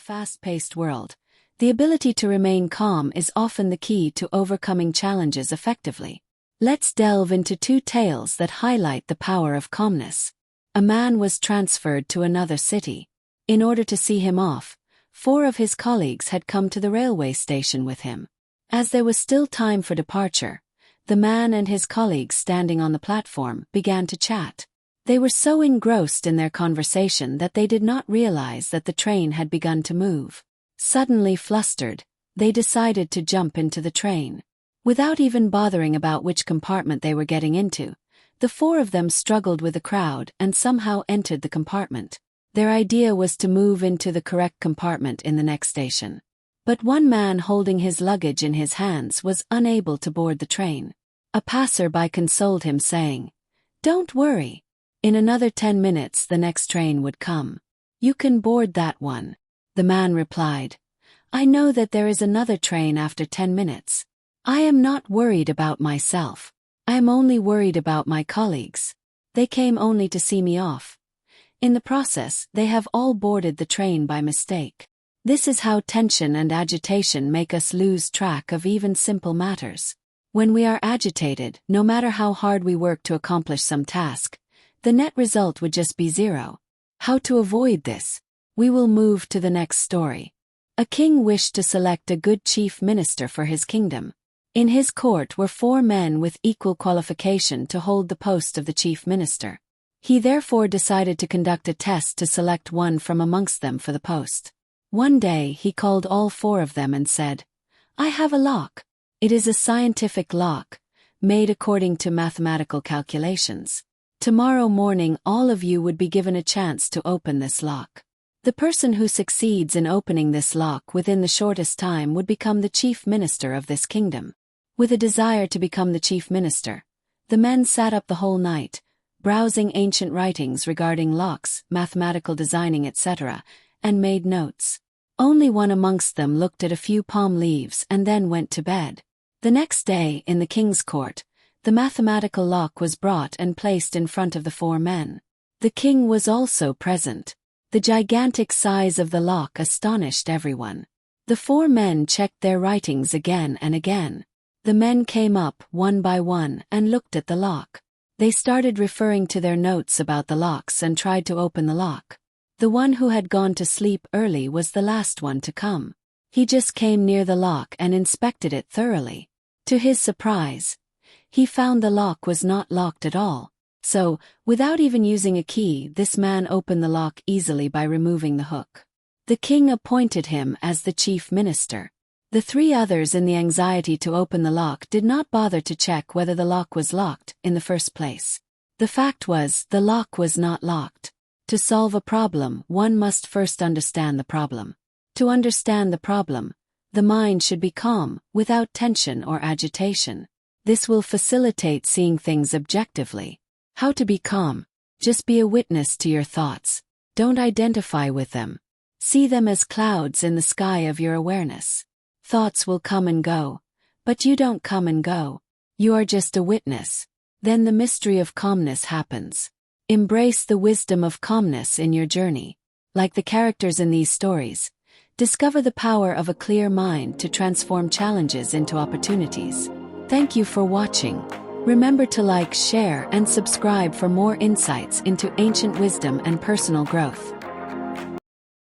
fast-paced world, the ability to remain calm is often the key to overcoming challenges effectively. Let's delve into two tales that highlight the power of calmness. A man was transferred to another city. In order to see him off, 4 of his colleagues had come to the railway station with him. As there was still time for departure, the man and his colleagues standing on the platform began to chat. They were so engrossed in their conversation that they did not realize that the train had begun to move. Suddenly flustered, they decided to jump into the train. Without even bothering about which compartment they were getting into, the 4 of them struggled with the crowd and somehow entered the compartment. Their idea was to move into the correct compartment in the next station. But one man holding his luggage in his hands was unable to board the train. A passerby consoled him saying, "Don't worry. In another 10 minutes the next train would come. You can board that one." The man replied, "I know that there is another train after 10 minutes. I am not worried about myself. I am only worried about my colleagues. They came only to see me off. In the process, they have all boarded the train by mistake." This is how tension and agitation make us lose track of even simple matters. When we are agitated, no matter how hard we work to accomplish some task, the net result would just be 0. How to avoid this? We will move to the next story. A king wished to select a good chief minister for his kingdom. In his court were 4 men with equal qualification to hold the post of the chief minister. He therefore decided to conduct a test to select one from amongst them for the post. One day he called all 4 of them and said, "I have a lock. It is a scientific lock, made according to mathematical calculations. Tomorrow morning all of you would be given a chance to open this lock. The person who succeeds in opening this lock within the shortest time would become the chief minister of this kingdom." With a desire to become the chief minister, the men sat up the whole night, browsing ancient writings regarding locks, mathematical designing, etc., and made notes. Only one amongst them looked at a few palm leaves and then went to bed. The next day, in the king's court, the mathematical lock was brought and placed in front of the 4 men. The king was also present. The gigantic size of the lock astonished everyone. The 4 men checked their writings again and again. The men came up one by one and looked at the lock. They started referring to their notes about the locks and tried to open the lock. The one who had gone to sleep early was the last one to come. He just came near the lock and inspected it thoroughly. To his surprise, he found the lock was not locked at all. So, without even using a key, this man opened the lock easily by removing the hook. The king appointed him as the chief minister. The 3 others, in the anxiety to open the lock, did not bother to check whether the lock was locked in the first place. The fact was, the lock was not locked. To solve a problem, one must first understand the problem. To understand the problem, the mind should be calm, without tension or agitation. This will facilitate seeing things objectively. How to be calm? Just be a witness to your thoughts. Don't identify with them. See them as clouds in the sky of your awareness. Thoughts will come and go, but you don't come and go. You are just a witness. Then the mystery of calmness happens. Embrace the wisdom of calmness in your journey. Like the characters in these stories, discover the power of a clear mind to transform challenges into opportunities. Thank you for watching. Remember to like, share, and subscribe for more insights into ancient wisdom and personal growth.